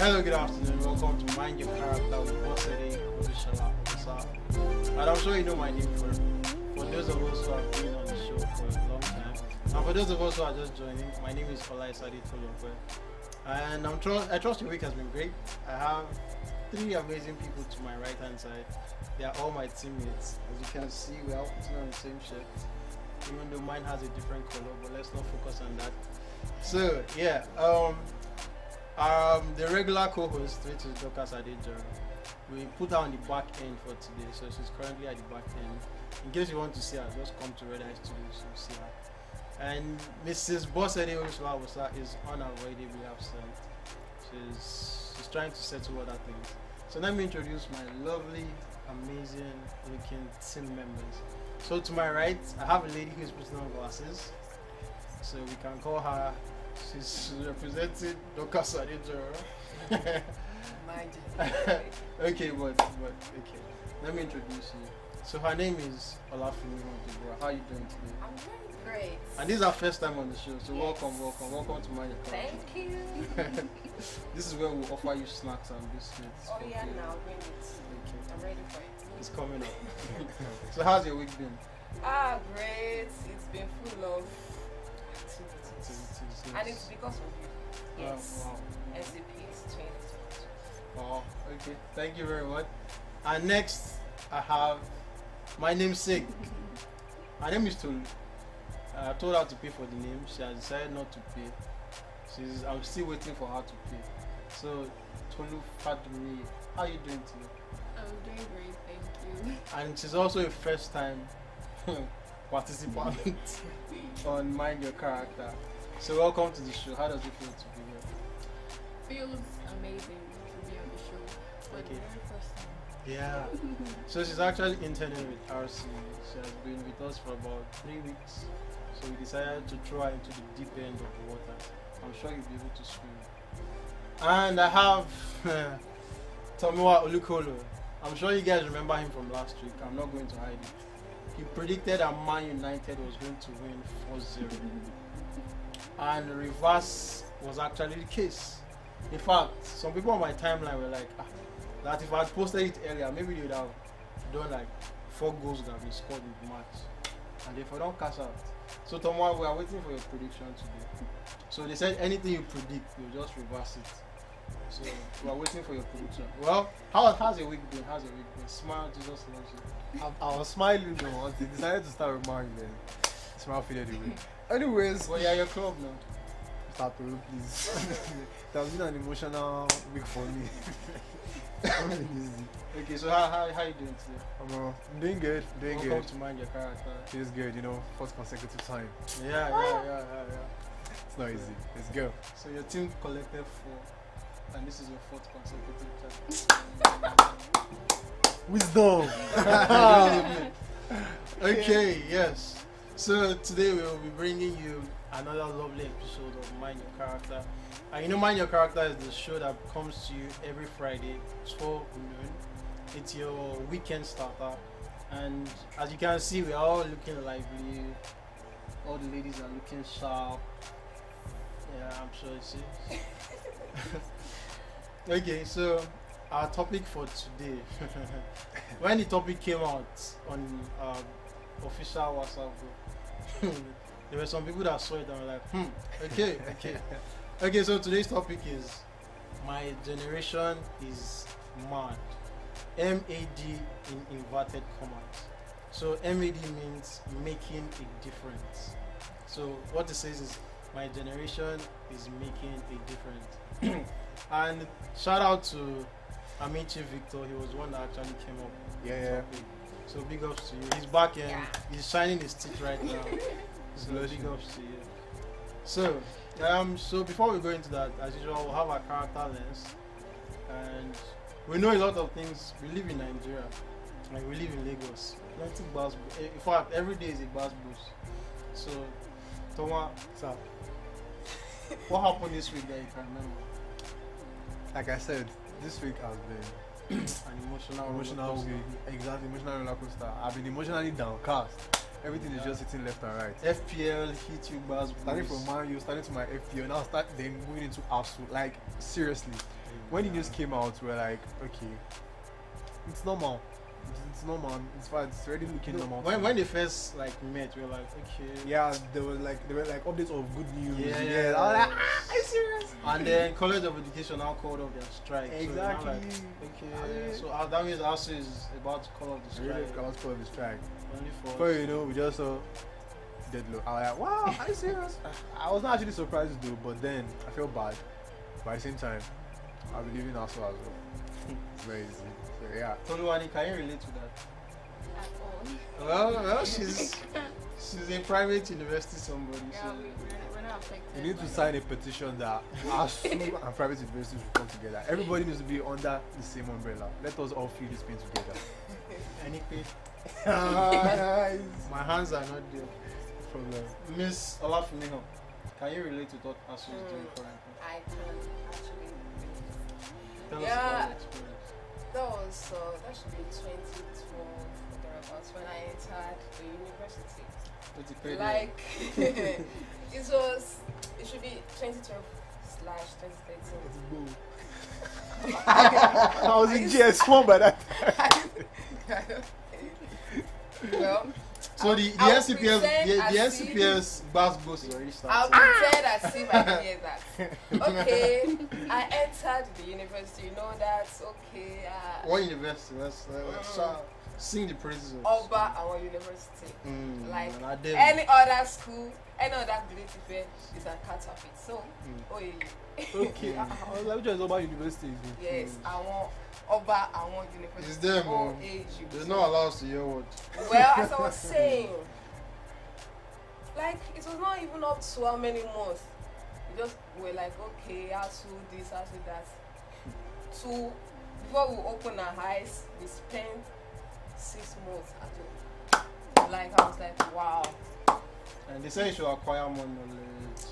Hello, good afternoon. Welcome to Mind Your Character with Olusola-Obasa. And I'm sure you know my name for those of us who have been on the show for a long time. And for those of us who are just joining, my name is Olusola-Obasa. And I trust your week has been great. I have three amazing people to my right hand side. They are all my teammates. As you can see, we are all putting on the same shirt. Even though mine has a different color, but let's not focus on that. So yeah, the regular co-host, which is Dr. Sadejo, we put her on the back end for today, so she's currently at the back end. In case you want to see her, just come to Red Eye Studios to see her. And Mrs. Bosede Olusola-Obasa is unavoidably absent. She's trying to settle other things. So let me introduce my lovely, amazing looking team members. So to my right, I have a lady who is putting on glasses. So we can call her, she's representing Dr. Sadejo. Okay, but okay. Let me introduce you. So her name is Olafemi. How are you doing today? I'm doing great. And this is our first time on the show, so Yes. welcome to my account. Thank you. This is where we offer you snacks and biscuits. Oh for yeah, free. now bring it. Okay. I'm ready for it. It's coming up. So how's your week been? Great. It's been full of activities. And it's because of you. Yes. Wow. SCP is 2022. Oh, okay. Thank you very much. And next, I have my namesake. Her name is Tolu. I told her to pay for the name. She has decided not to pay. I'm still waiting for her to pay. So, Tolu Fadumi, how are you doing today? I'm doing great, thank you. And she's also a first-time participant on Mind Your Character. So, welcome to the show. How does it feel to be here? Feels amazing to be on the show for Okay. the very first time. Yeah. So she's actually interning with RC. She has been with us for about 3 weeks. So we decided to throw her into the deep end of the water. I'm sure you'll be able to swim. And I have Tomiwa Olukolo. I'm sure you guys remember him from last week. I'm not going to hide it. He predicted that Man United was going to win 4-0. And the reverse was actually the case. In fact, some people on my timeline were like, that if I had posted it earlier, maybe they would have done like 4 goals that have been scored in the match. And if I don't cash out. So Tomoa, we are waiting for your prediction today. So they said anything you predict, you just reverse it. So we are waiting for your prediction. Well, how's your week been? Smile, Jesus loves you. I was smiling though until they decided to start reminding me. Smile faded away. Anyways, Well, yeah, your club now. start to please. It has been an emotional week for me. Okay, so how you doing today? I'm doing good, Welcome to Mind Your Character. Feels good, fourth consecutive time. Yeah. It's not easy. Let's go. So your team collected 4, and this is your 4th consecutive time. Wisdom! Okay, yes. So today we will be bringing you another lovely episode of Mind Your Character. And Mind Your Character is the show that comes to you every Friday, 12 noon. It's your weekend starter. And as you can see, we are all looking lively. All the ladies are looking sharp. Yeah, I'm sure you see. Okay, so our topic for today. When the topic came out on official WhatsApp group, there were some people that saw it and were like, okay. Okay, so today's topic is my generation is mad. MAD in inverted commas. So MAD means making a difference. So what it says is my generation is making a difference. And shout out to Amici Victor, he was the one that actually came up with the Yeah. topic. So big ups to you. He's back and Yeah. he's shining his teeth right now. So big ups to you. So before we go into that, as usual, we'll have our character lens. And we know a lot of things. We live in Nigeria. Like we live in Lagos. Plenty bus. In fact, every day is a bus boost. So, Toma, So, what happened this week that you can remember? like I said, this week has been An emotional emotional roller week. coaster. Exactly, emotional roller coaster. I've been emotionally downcast. Everything is just hitting left and right. FPL hit you bus Starting boost. from Man U, starting to my FPO, now start then moving into Arsenal. Like seriously, when the news came out, we were like, okay, it's normal. It's normal. It's fine. It's already looking normal. When they first like met, we were like, okay. Yeah, there were like updates of good news. Yeah. I was like, are you serious? And then College of Education now called off their strike. Exactly. So we're now like, okay. So that means ASU is about to call off the strike. Really, I was called the strike. Only for Before you know, we just saw deadlock. I was like, wow, are you serious? I was not actually surprised though, but then I felt bad. But at the same time, I'll be leaving ASU as well. It's very easy. So yeah. Toluwani, can you relate to that? At all. Well, she's a private university somebody. Yeah, So we're not affected. You need to by sign a petition that ASU and private universities will come together. Everybody needs to be under the same umbrella. Let us all feel this pain together. anything. Nice. My hands are not there. Problem. Miss Olafumiho, can you relate to what ASU is doing currently? I can actually. Tell us Yeah. about your experience. That should be 2012 or thereabouts when I entered the university. What's the credit? Like it should be 2012/2013. I was in GS1 by that time. Well, So the I'll NCPS pretend the as if- NCPS bus goes is already I'll started. pretend as if I didn't hear that. Okay, I entered the university. You know that's okay. What university? Let's sing the praises of Oba our university. Like and Adem. any other school, any other great event is a counterfeit. So, oh yeah. Okay. I was like, which is about university? Yes, I want Oba, I want university. It's them, all oh. age. They're not allowed to hear what. Well, as I was saying, like it was not even up to how many months. We just were like, okay, I'll do this, I'll do that. So before we open our eyes, we spent 6 months at home. Like I was like, wow. And they say you should acquire more knowledge,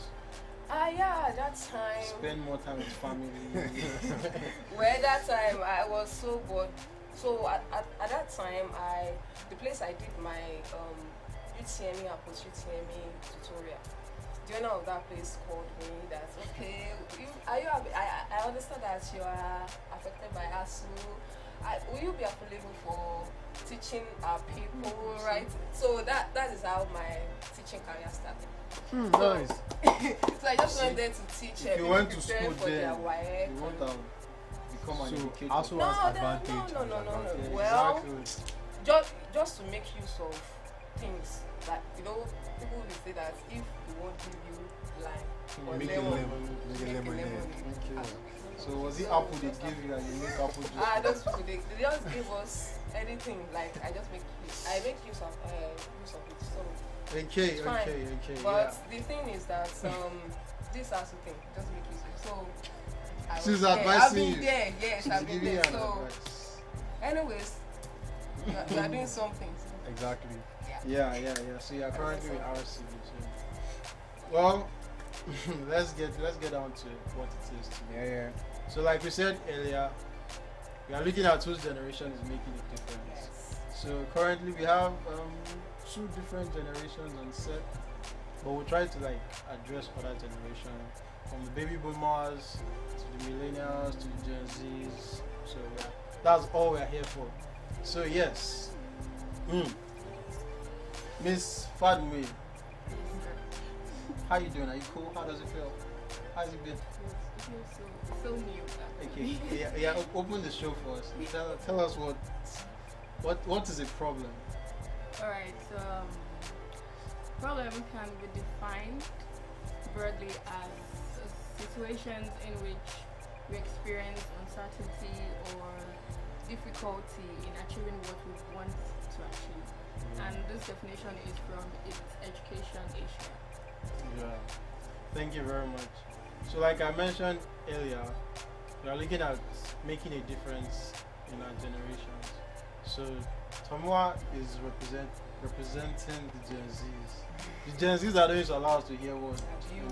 Yeah, at that time. spend more time with family. Well, that time I was so bored. So at that time, the place I did my UTME and post UTME tutorial. The owner of that place called me that okay, I understand that you are affected by ASU. Will you be available for teaching our people, right? So that is how my teaching career started. Nice. So I just went there to teach If you people went to preparing school for their then, WAEC. you want to become an So educator. ASU No, has no, advantage. no, no, no, no. Yeah, Well, exactly. just to make use of things that people will say that if they won't give you lime or Make a lemon, lemon. Make a make a lemonade. lemonade. Okay. So was it apple they give you and you make apple juice? Those people they just give us anything. Like I make use of it. So Okay, it's fine. okay. but the thing is that this has to think just make use of it. So I was She's there. I've advising been you. there. Yes, She's I've been giving you there. an So advice. anyways, we are doing something. Exactly. Yeah. Yeah. So you are currently with RC. So. Well, let's get down to what it is today. Yeah. So like we said earlier, we are looking at whose generation is making a difference. Yes. So currently we have 2 different generations on set, but we'll try to like address other generations, from the baby boomers to the millennials to the Gen Zs. So yeah, that's all we're here for. So yes, Miss Fadme, how you doing? Are you cool? How does it feel? How's it been? It feels so new. Okay, yeah. Open the show for us. Tell us what is a problem. Alright, so problem can be defined broadly as situations in which we experience uncertainty or difficulty in achieving what we want to achieve. And this definition is from its education issue. Yeah. Thank you very much. So like I mentioned earlier, we are looking at making a difference in our generations. So Tomua is representing the Gen Zs. The Gen Zs are those allowed us to hear what You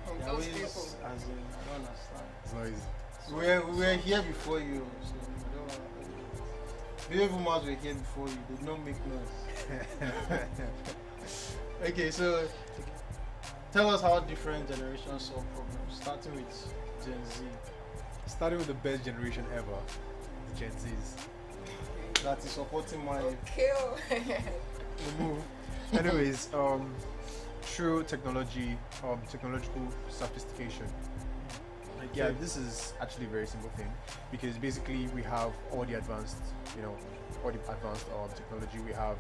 from they're those always, people. as in, I don't understand. It's not easy. We were here before you, so I don't baby boomers were here before you, they don't make noise. Okay, so tell us how different generations solve problems, starting with Gen Z. starting with the best generation ever, the Gen Zs. That is supporting my Okay. move. Anyways, through technology, technological sophistication. Yeah, this is actually a very simple thing because basically we have all the advanced, technology. We have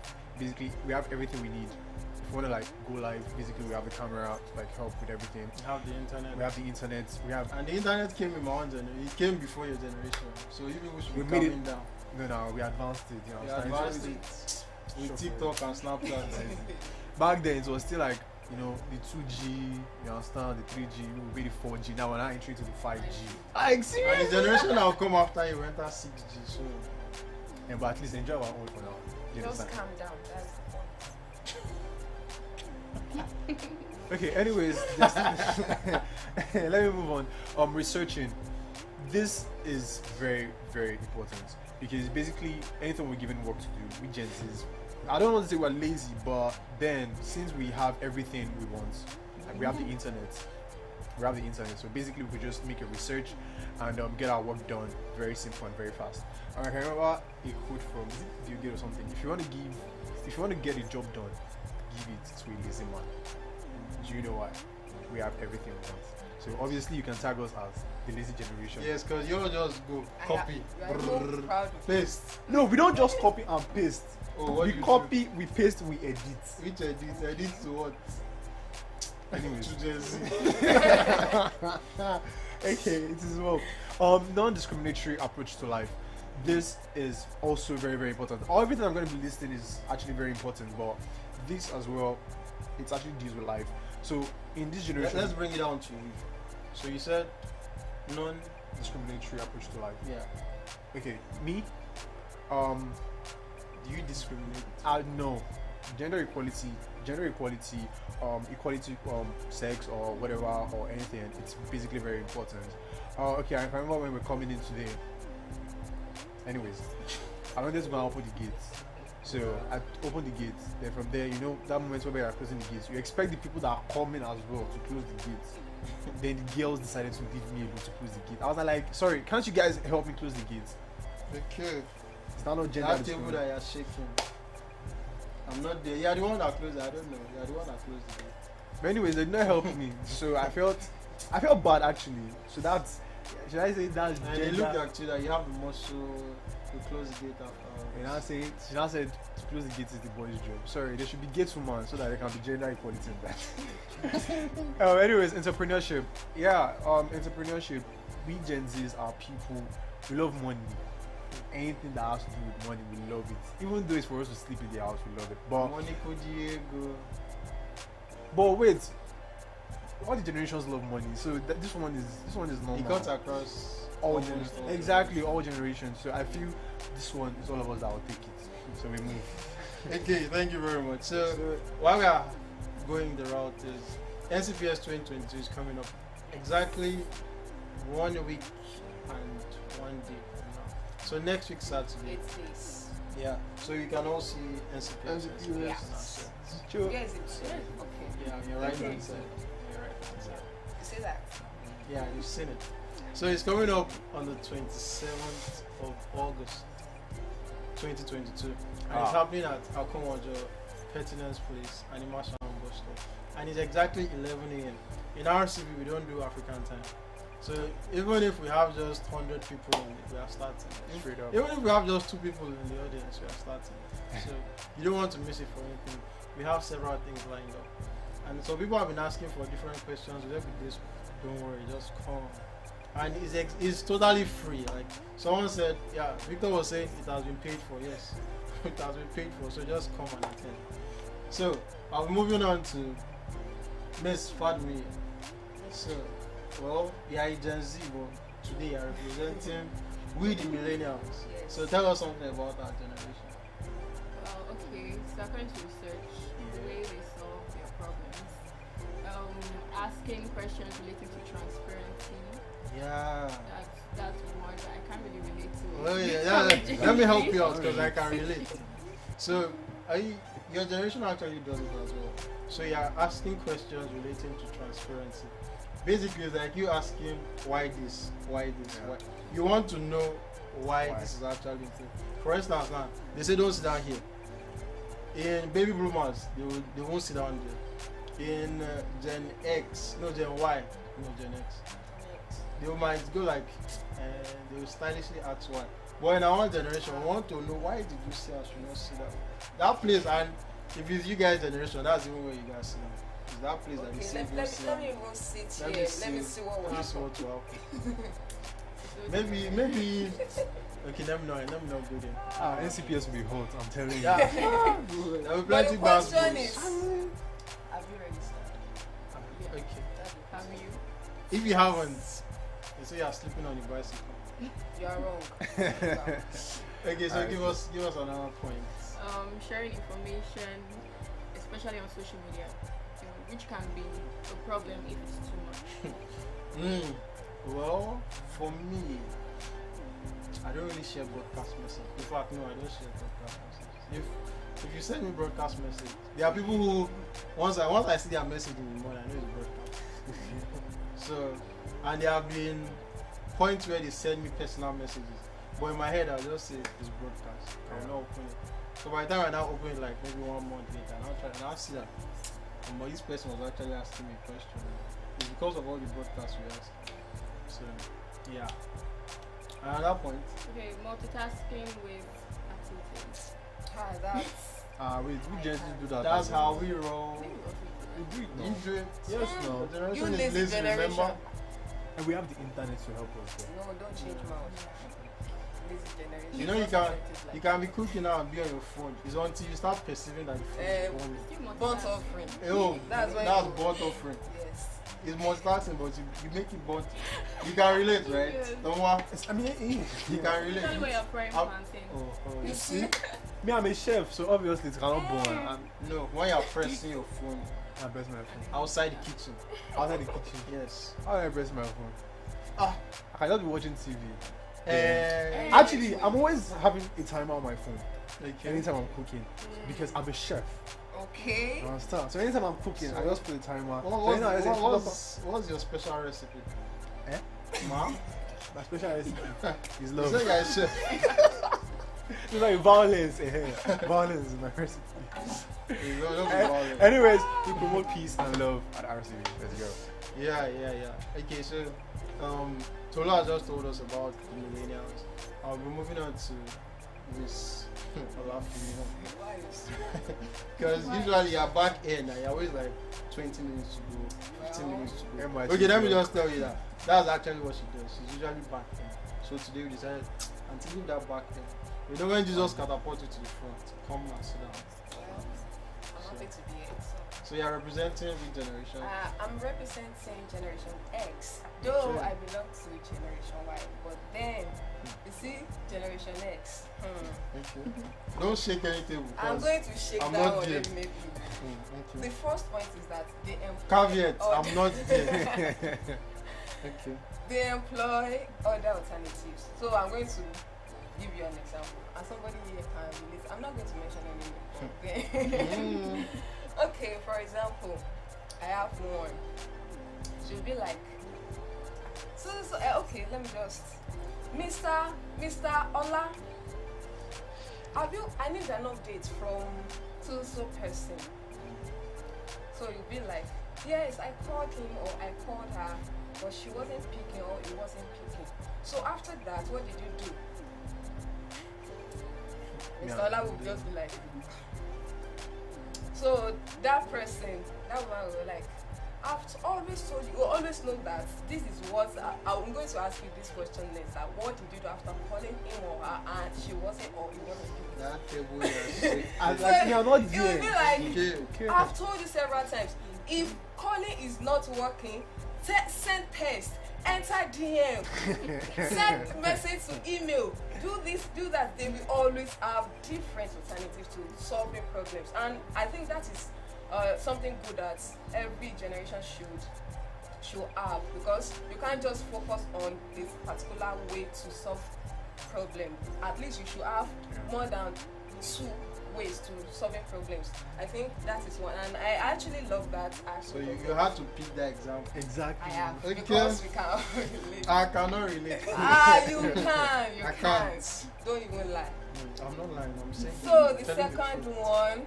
everything we need. If we want to like go live, basically we have the camera to like help with everything. We have the internet. We have the internet. And the internet came in my own generation. It came before your generation. So you people should We be made coming down. No, we advanced it. We advanced it with TikTok and Snapchat. Back then it was still like, the 2G, you understand, the 3G, we will be the 4G. Now we're not entering to the 5G. Like And seriously? the generation that will come after you enter 6G. So Yeah, but at least enjoy our own for now. You Just understand? calm down. That's the point. Okay, anyways, just let me move on. Researching. This is very, very important because basically anything we're given work to do, we Gen Zs, I don't want to say we're lazy, but then since we have everything we want, like we have the internet, so basically we could just make a research and get our work done very simple and very fast. And I can remember a quote from Bill Gates or something. If you want to get a job done, give it to a lazy man. Do you know why? We have everything we want. So obviously you can tag us as the lazy generation. yes, because you'll just go copy, You are so proud of paste. No, we don't just copy and paste. Oh, what We do you copy, we paste, we edit. do? Which edit? Edit to what? Anyways. To Gen Z. Okay, it is well. Non-discriminatory approach to life. This is also very, very important. Everything I'm going to be listing is actually very important, but this as well, it actually deals with life. So in this generation, Let's bring it down to you. So you said discriminatory approach to life. yeah. Okay, me, Do you discriminate? no, gender equality, equality, sex or whatever or anything. It's basically very important. Okay, I remember when we're coming in today. Anyways, I wanted to go and open the gates. So I opened the gates. Then from there, that moment where we are closing the gates, you expect the people that are coming as well to close the gates. Then the girls decided to leave me able to close the gate. I was like, sorry, can't you guys help me close the gates? Okay. It's not no gender That table discrimination. that you're shaking. I'm not there. You're the one that closed it. I don't know. You're the one that closed the gate. But anyways, they did not help me. So I felt bad actually. So that's, should I say that's And gender? they looked at you that you have the muscle to close the gate after. She now said to close the gates is the boys' job. Sorry, there should be gates woman so that there can be gender equality in that. Anyways, entrepreneurship. Yeah, entrepreneurship. We Gen Zs are people. We love money. Anything that has to do with money, we love it. Even though it's for us to sleep in the house, we love it. But Money Diego. wait, all the generations love money. So this one is normal. It cuts across all almost generations. all Exactly, all generations. So I feel this one is all of us that will take it. So we move. Okay, thank you very much. So while we are going the route is NCPS 2022 is coming up exactly 1 week and 1 day from now. So next week Saturday. 8 days. Yeah. So you can all see NCPS. Yeah. Sure. Yes, it's okay. Yeah, you're right Okay. hand side. You're right hand side. You say that. Yeah, you've seen it. So it's coming up on the 27th of August 2022. And it's happening at Akonwajo Pertinence Place, Animation Bus Stop. And it's exactly 11 a.m. In RCB, we don't do African time. So even if we have just 100 people in it, we are starting. Straight up. Even if we have just 2 people in the audience, we are starting. So you don't want to miss it for anything. We have several things lined up. And so people have been asking for different questions. With this, don't worry, just come. And it's totally free. Like someone said, yeah, Victor was saying it has been paid for. Yes, it has been paid for. So just come and attend. So I'll be moving on to Miss Fadmi. So, well, you are a Gen Z, but today you are representing we the millennials. Yes. So tell us something about our generation. Well, okay, so according to research, the way they solve their problems, asking questions relating to transparency, Yeah. that's one that I can't really relate to. Oh yeah. Let me help you out because I can relate. So, your generation actually does it as well. So you are asking questions relating to transparency. basically it's like you asking why this, why. You want to know why this is actually thing. For instance, now they say don't sit down here. In baby boomers, they won't sit down there. In Gen X, no Gen Y, no Gen X, they might go like, they will stylishly ask why. But in our own generation, we want to know why did you say I should not sit down? That place, and if it's you guys' generation, that's even where you guys sit down. It's that place that they say let me even sit here. Let me see what will happen. Maybe. Okay, let me know go there. NCPS will be hot, I'm telling you. Yeah. There will be plenty the bad question schools. is, have you registered? Okay. Have you? If you haven't, they say you are sleeping on your bicycle. You are wrong. Okay, so give us another point. Sharing information, especially on social media, which can be a problem if it's too much. Well, for me, I don't really share broadcast messages. In fact, no, I don't share broadcast messages. If you send me broadcast message, there are people who once I see their message in the morning, I know it's broadcast. So, and there have been points where they send me personal messages, but in my head I'll just say it's broadcast. I will not open it. So by the time I now open it, like maybe 1 month later, and I'll see that but this person was actually asking me a question. It's because of all the broadcasts we asked. So yeah. Another point. Okay, multitasking with activities. That's we generally do that. That's how we roll. We do it now. You do it. Yes, no. you Generation is lazy lazy, generation. remember? And we have the internet to help us. No, don't change mouth. Lazy generation. You know you can be cooking now and be on your phone. It's until you start perceiving that your phone is You Burnt multitask. offering. oh, That's why that's you- burnt offering. Yes. It's multitasking, but you make it burnt. You can relate, right? Yes. Don't worry. I mean, You can relate. Especially when you're frying I'll- plantain. Oh, You you see? see? me, I'm a chef, so obviously it's cannot burn. No, when you're pressing your phone I press my phone. outside the kitchen. Outside the kitchen. Yes. How do I press my phone? Ah. I can just be watching TV. Eh, Actually, I'm always having a timer on my phone okay. anytime I'm cooking because I'm a chef. Okay. You understand? So anytime I'm cooking, I just put a timer. So What's, you know, I say, what's your special recipe? Eh? Ma? my special recipe is You love. say you're a chef. It's like violence. Violence is my recipe. You don't be violent. Anyways, we promote peace and love at RCB. Let's go. Yeah. Okay, so Tola just told us about the millennials. I'll be moving on to Miss Olafemi. Why is Because usually you're back in and you're always like 20 minutes to go, 15 minutes to go. MIT Okay, let me girl. just tell you that. That's actually what she does. She's usually back in. So today we decided to leave that back in. You know when Jesus catapulted you to the front, come and sit down. I'm happy to be here. So you're representing which generation? I'm representing Generation X, though Okay. I belong to Generation Y. But then, you see, Generation X. Okay. Don't shake anything. I'm because going to shake I'm that not one there. maybe. Okay. The first point is that they employ Caveat, other- I'm not there. Okay. They employ other alternatives. So I'm going to give you an example. And somebody here can relate. I'm not going to mention any name. Okay, for example, I have one. She'll be like, okay, let me just, Mr. Ola, I need an update from so person. So you'll be like, yes, I called him or I called her, but she wasn't picking or he wasn't picking. So after that, what did you do? Mr. Ola will just be like, so that person, that woman will be like, I've always told you, always know that this is what I'm going to ask you this question next. What did you do after calling him or her and she wasn't or he wasn't picking? That table is sick. I'm like, me, I'm not It will there. be like, Okay. I've told you several times, if calling is not working, send text, enter DM, send message to email, do this, do that. They will always have different alternatives to solving problems, and I think that is something good that every generation should have, because you can't just focus on this particular way to solve problem. At least you should have more than two ways to solving problems. I think that is one, and I actually love that aspect. So you of it. had to pick that example. Exactly. I have Okay. because we can't relate. I cannot relate. You can, you I can't. can't. Don't even lie. I'm not lying. I'm saying. So the telling second truth. one,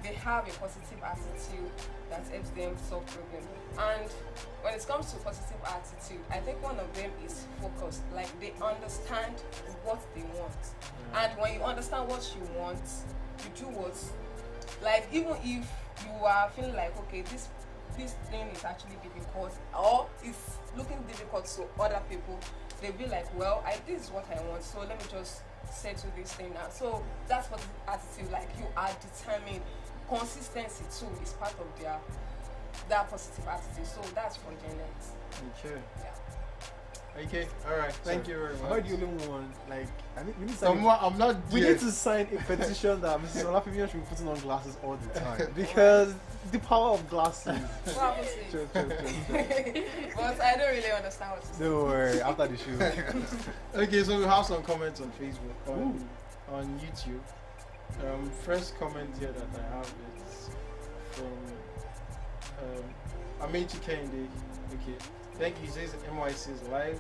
they have a positive attitude that helps them solve problems. And when it comes to positive attitude, I think one of them is focused. Like they understand what they want, Yeah. and when you understand what you want, you do what. Like even if you are feeling like okay, this thing is actually difficult or it's looking difficult to other people, they'll be like, well, this is what I want, so let me just settle this thing now. So that's what the attitude, like you are determined. Consistency too is part of that positive attitude. So that's for Gen X. Okay. Yeah. Okay. All right. Thank you very Am I much. the only one? Like, I think we need to sign. I'm not. We there. need to sign a petition that Mrs. Olafemi should be putting on glasses all the time because the power of glasses. What happens to Chill, it? chill, chill, chill. But I don't really understand what you're saying. Don't worry. After the show. Okay, so we have some comments on Facebook, on YouTube. First comment here that I have is from Amechi Kende. Okay, thank you. He says NYC is live.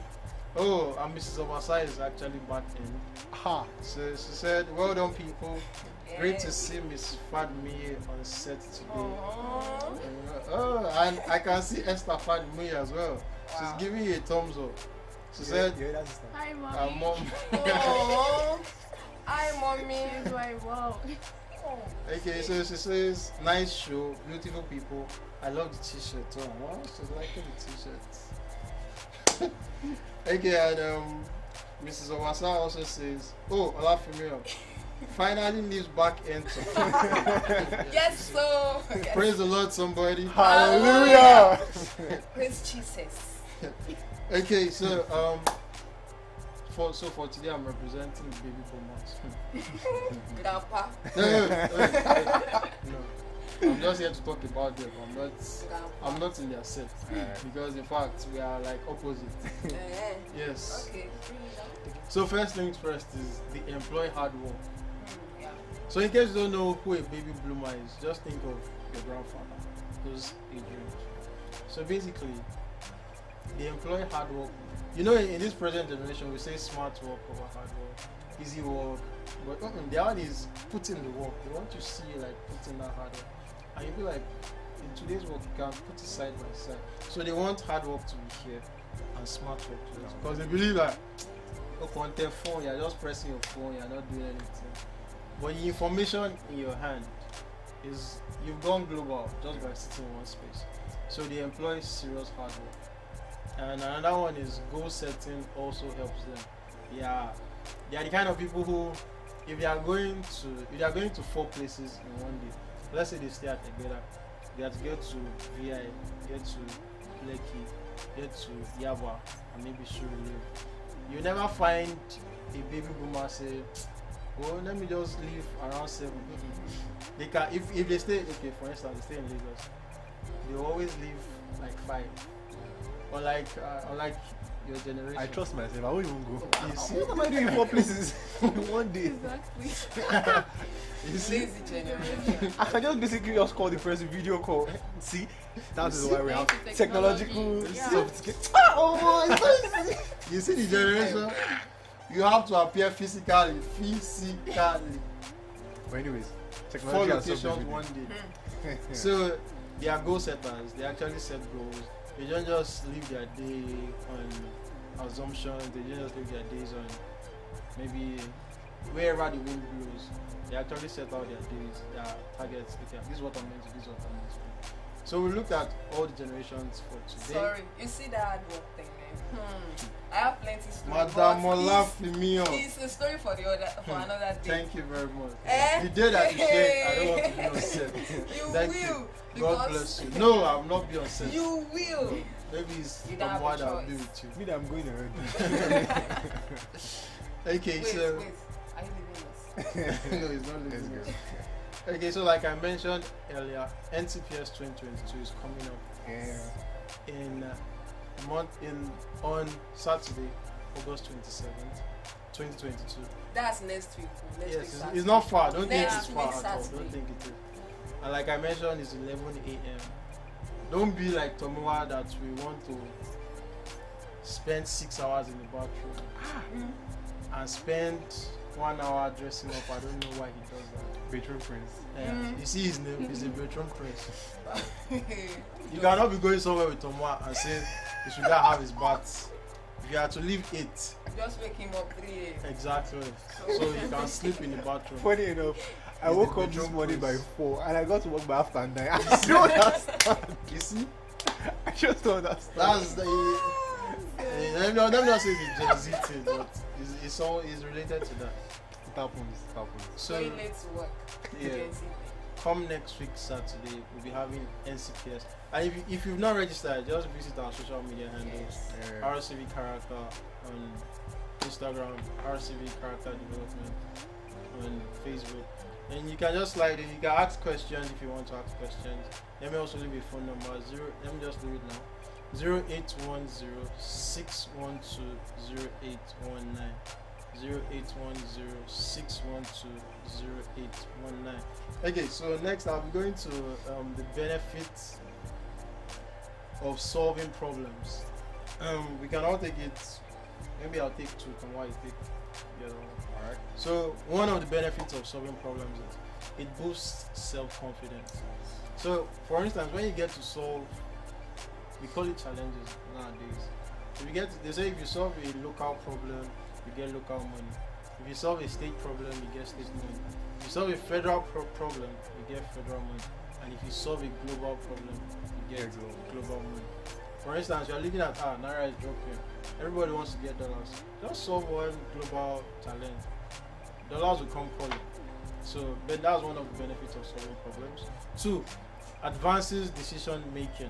Oh, and Mrs. Obasa is actually back in. Ha. So she said, "Well done, people. Great to Yes. see Miss Fadmi on set today." Aww. Oh, and I can see Esther Fadmi as well. She's Wow. giving you a thumbs up. She said, yeah, that's the stuff. Hi, mommy. "Mom." Aww. Hi, mommy. Here's my wow. Oh. Okay, so she says, "Nice show, beautiful people. I love the t-shirt." Oh, wow, she's liking the t-shirt. Okay, and Mrs. Obasa also says, "Oh, Olafemi finally leaves back end support." Yes, so. Praise the Lord, somebody. Hallelujah. Praise Jesus. Okay, so for today I'm representing the baby boomers. Grandpa. No. I'm just here to talk about them. Grandpa. I'm not in their set because in fact we are like opposite. Yes. Okay. So first things first is the employ hard work. Yeah. So in case you don't know who a baby bloomer is, just think of your grandfather, who's a drink. So basically, they employ hard work. You know, in this present generation, we say smart work over hard work, easy work. But the one is put in the work. They want to see you like put in that hard work, and you be like, in today's work, you can put it side by side. So they want hard work to be here and smart work to be, because they believe that on their phone, you're just pressing your phone, you're not doing anything. But the information in your hand is you've gone global just by sitting in one space. So they employ serious hard work. And another one is goal setting also helps them. Yeah, they are the kind of people who, if they are going to 4 places in one day, let's say they stay at Egeda, they have to get to VI, get to Lekki, get to Yaba, and maybe Surulere. You never find a baby boomer say, "Well, let me just leave around 7." They can, if they stay, okay, for instance, they stay in Lagos, they always leave like 5. Unlike your generation. I trust myself. I won't even go. You see? What am I doing in 4 places in one day? Exactly. You see? Lazy generation. I can just basically just call the person video call. See, that is why we have Thanks to technological technology. Yeah. sophistication. Oh, it's so easy. You see the generation? You have to appear physically. But anyways, 4 technology has solved locations one everything. day. So they are goal setters. They actually set goals. They don't just live their day on assumptions. They don't just live their days on maybe wherever the wind blows. They actually set out their days, their targets. Okay, this is what I'm meant to do. This is what I'm meant to do. So we looked at all the generations for today. Sorry, you see that hard work thing, man. I have plenty stories. Madam but Olafemi. it's a story for another day. Thank you very much. Eh? The day that you said I don't want to be on set. You Thank will. you. Because God bless you. No, I will not be on set. You will. Maybe it's You don't have someone a that will be choice. with you. Me, that I'm going already. Okay, Wait, so wait. Are you leaving us? no, it's not Let's listening. go. Okay, so like I mentioned earlier, NTPS 2022 is coming up Yeah. in on Saturday, August 27th, 2022. That's next week. Next Yes, week it's Saturday. not far. Don't think Next it's far week at all. Saturday. Don't think it is. And like I mentioned, it's 11 a.m. Don't be like Tomowa that we want to spend 6 hours in the bathroom and spend 1 hour dressing up. I don't know why he does that. Bedroom prince. You see his name, he's a bedroom prince. You cannot be going somewhere with Tomowa and saying he should not have his bath. If you have to leave 8, Just wake him up 3 a.m. exactly. So you can sleep in the bathroom. Funny enough, I He's woke the up this bedroom morning by prince. 4 and I got to work by after 9. I don't understand. You see? I just don't understand. That's the. Let me not say it's Gen Z thing, but it's related to that. It happens. It happens. So, Going late to work. yeah. Gen Z. come next week Saturday, we'll be having NCPS. And if you've not registered, just visit our social media handles. Yeah. RCV Character on Instagram, RCV Character Development on Facebook. And you can just slide in, you can ask questions if you want to ask questions. Let me also leave a phone number, let me just do it now. 0810-612-0819. 0810-612-0819. Okay, so next I'll be going to the benefits of solving problems. We can all take it. Maybe I'll take two. Can why you take the other one? Alright. So one of the benefits of solving problems is it boosts self-confidence. So for instance, when you get to solve, we call it challenges nowadays. If you get, they say if you solve a local problem, you get local money. If you solve a state problem, you get state money. If you solve a federal problem, you get federal money. And if you solve a global problem, you get global money. For instance, you're looking at Naira is dropping. Everybody wants to get dollars. Just solve one global challenge. Dollars will come calling. So, but that's one of the benefits of solving problems. 2, advances decision making.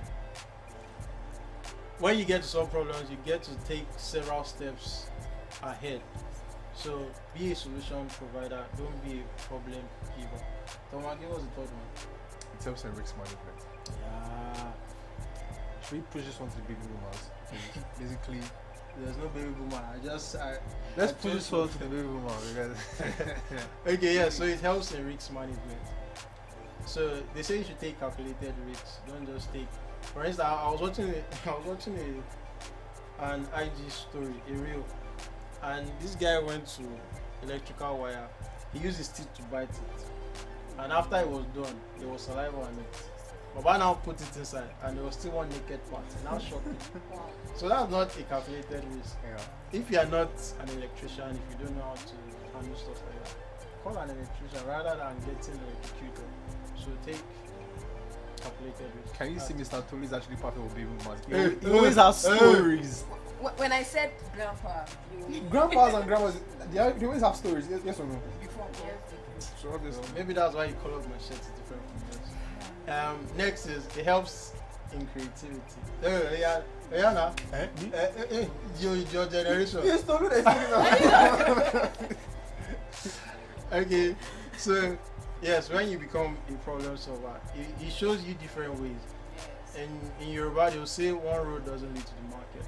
When you get to solve problems, you get to take several steps ahead. So, be a solution provider. Don't be a problem giver. Thomas, give us the third one. It helps in risk management. Yeah. Should we push this one to the baby boomers? Basically, There's no baby boomer. let's I push this one to the baby boomer because Okay, yeah, so it helps in risk management. So they say you should take calculated risks. Don't just take. For instance, I was watching an IG story, a reel, and this guy went to electrical wire. He used his teeth to bite it, and after it was done, there was saliva on it. Baba now put it inside, and there was still one naked part. Now shocked him. Wow. So that's not a calculated risk. yeah. If you are not an electrician, if you don't know how to handle stuff like that, call an electrician rather than getting electrocuted. So take calculated risk. Can you see Mr. Tolu is actually part of baby boomers? Hey, He always has hey. stories. When I said grandpa, you Grandpas and grandmas, they always have stories. Yes or no? before So obviously. So maybe that's why you color of my shirt is different from yours. Next is it helps in creativity. Now. Your generation. Yes, Tolu, Okay, so yes, when you become a problem solver, it shows you different ways. yes. And in Yoruba, they'll say one road doesn't lead to the market.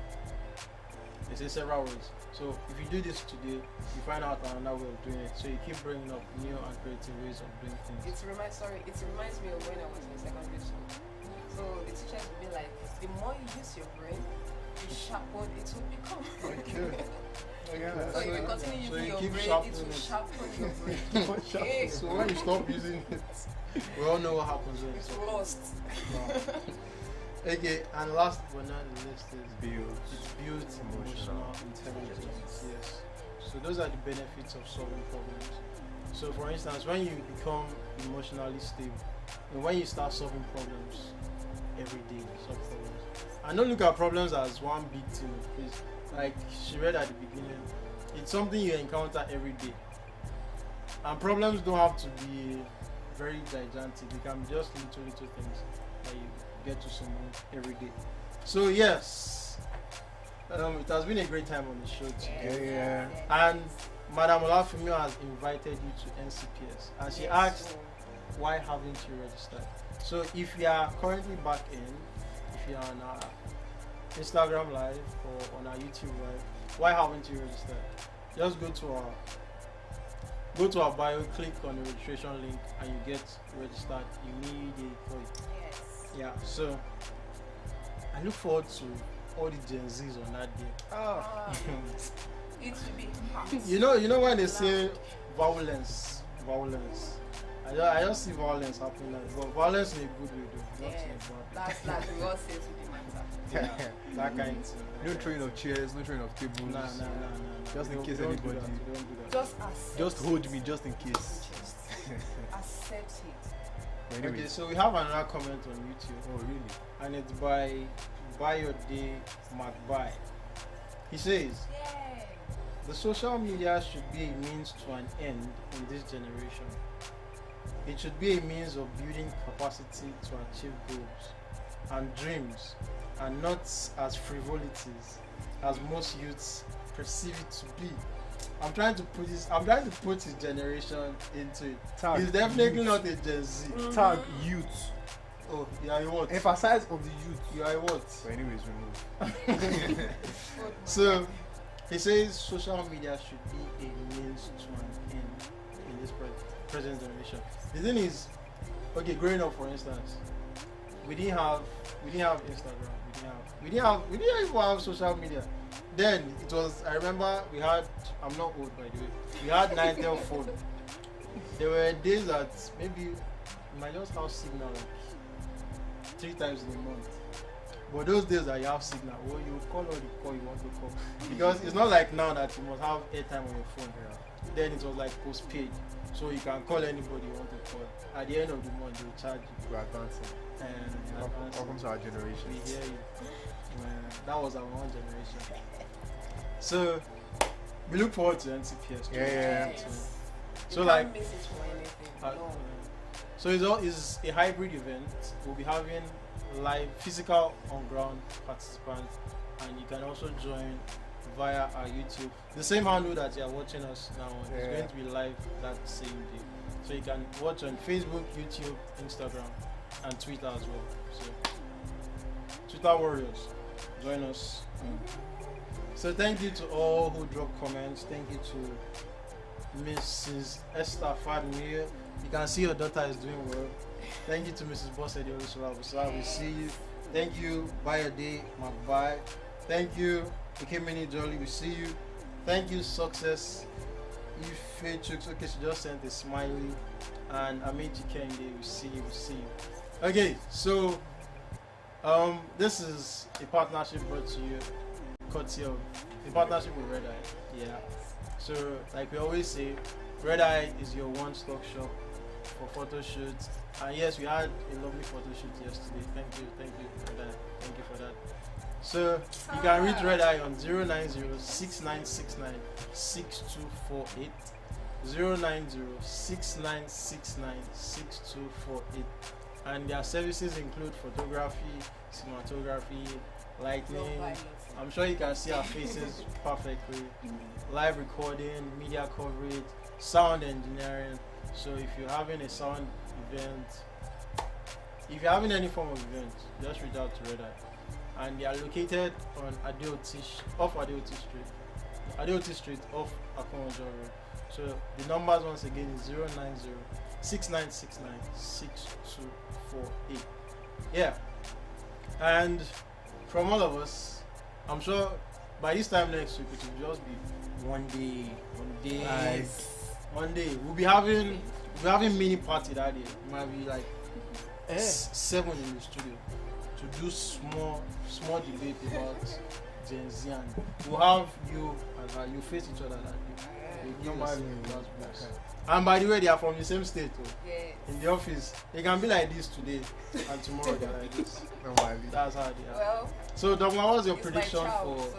They say several roads. So if you do this today, you find out another way of doing it. So you keep bringing up new and creative ways of doing things. It reminds me of when I was in secondary school. So the teachers would be like, the more you use your brain, the sharper it will become. Okay. So if you continue so using you your keep brain, it sharpening will it. sharpen your brain. Okay. So when you stop using it, we all know what happens when you It's stop. lost. Okay, and last but not least is Builds. it builds emotional intelligence. Yes. So those are the benefits of solving problems. So for instance, when you become emotionally stable, and when you start solving problems every day, you solve problems. And don't look at problems as one big thing, because like she read at the beginning, it's something you encounter every day. And problems don't have to be very gigantic. They can be just little things that you get to someone every day. So yes, it has been a great time on the show today. Yeah. And Madam Olafemi has invited you to NCPS, and she asked, why haven't you registered? So if you are currently back in, if you are on our Instagram live or on our YouTube live, why haven't you registered? Just go to our Go to our bio, click on the registration link, and you get registered immediately. Yes. Yeah, so I look forward to all the Gen Zs on that day. It will be hot. You know when they say violence. I just see violence happening, but violence in a good way, though, not in a bad way. That's we all say to the matter. Yeah, that kind of thing. No throwing of chairs, no throwing of tables. Nah. Just in case Don't do anybody. that, don't do that. Just accept. Just hold me, just in case. Accept it. Anyways. Okay, so we have another comment on YouTube, Oh really? and it's by Your Day McBuy. He says, Yay. the social media should be a means to an end in this generation. It should be a means of building capacity to achieve goals and dreams, and not as frivolities as most youths perceive it to be. I'm trying to put his generation into it. Tag He's definitely youth. not a Gen Z. Tag youth. Oh, you are a what? Emphasize on the youth. You are a what? But anyways, remove. So he says social media should be a means to an end in this present generation. The thing is, okay, growing up, for instance, we didn't have Instagram, we didn't even have social media. Then it was, I remember we had, I'm not old by the way, we had 9tel phone. There were days that maybe you might just have signal like 3 times in a month. But those days that you have signal, well, you would call all the call you want to call. Because it's not like now that you must have airtime on your phone. Then it was like postpaid. So you can call anybody you want to call. At the end of the month, they'll charge you. We're advancing. And Welcome to our generation. we hear you. Man, that was our own generation. So we look forward to NCPS. Yeah. So You like, can't miss it for anything. No. so it's a hybrid event. We'll be having live physical on ground participants, and you can also join via our YouTube. The same handle that you are watching us now on is going to be live that same day. So you can watch on Facebook, YouTube, Instagram, and Twitter as well. So Twitter warriors, join us. So thank you to all who dropped comments. Thank you to Mrs. Esther Fadmir. You can see your daughter is doing well. Thank you to Mrs. Bossede Olusola-Obasa. We see you. Thank you, By Your Day McBuy. Thank you, Ikemini Jolly. We see you. Thank you, Success. Ife Chooks. Okay, she just sent a smiley. And Amici Kende. We see you. We see you. Okay, so this is a partnership brought to you, courtesy of a partnership with Red Eye. Yeah. So, like we always say, Red Eye is your one-stop shop for photo shoots. And yes, we had a lovely photo shoot yesterday. Thank you, Red Eye. Thank you for that. So you can reach Red Eye on 090-6969-6248, 090-6969-6248, and their services include photography, cinematography, lighting. I'm sure you can see our faces perfectly. Live recording, media coverage, sound engineering. So if you're having a sound event, if you're having any form of event, just reach out to Red Eye. And they are located on off Adeoti Street off Akonjo Road. So the numbers once again is 090-6969-6248. Yeah. And from all of us, I'm sure by this time next week it will just be one day. Nice. One day we'll be having mini party that day. It might be like 7 in the studio to do small debate about Gen Z, and we'll have you and her, you face each other that day. And by the way, they are from the same state. Yes. In the office, they can be like this today, and tomorrow they're like this. That's how they are. Well, So, Dogma, what's your it's prediction my child, for so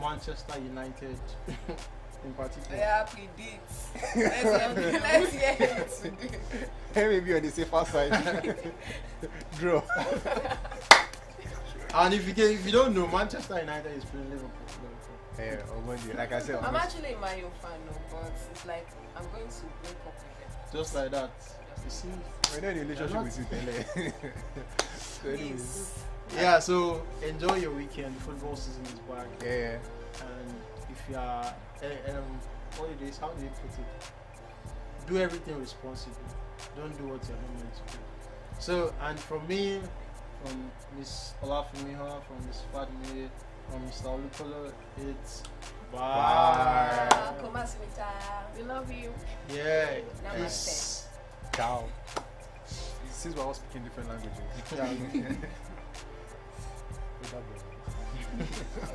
Manchester United in particular? yeah, predicts. Let's hear it today. Maybe on the safer side. Draw. And if you don't know, Manchester United is playing Liverpool. Yeah, on Monday. Like I said, I'm actually a Man U fan, no, but it's like I'm going to break up with them. Just like that. You see? we're not in a relationship with you, Tele. So anyways. Please. Yeah, so enjoy your weekend. The football season is back. Yeah. And if you are holidays, how do you put it? do everything responsibly. Don't do what you're not meant to do. So, and from me, from Miss Olafumiho, from Miss Fadmi, from Mr. Olukolo, it's bye. We love you. Yeah. Namaste. Peace. Ciao. Since we're all speaking different languages. Yeah. With that, bro.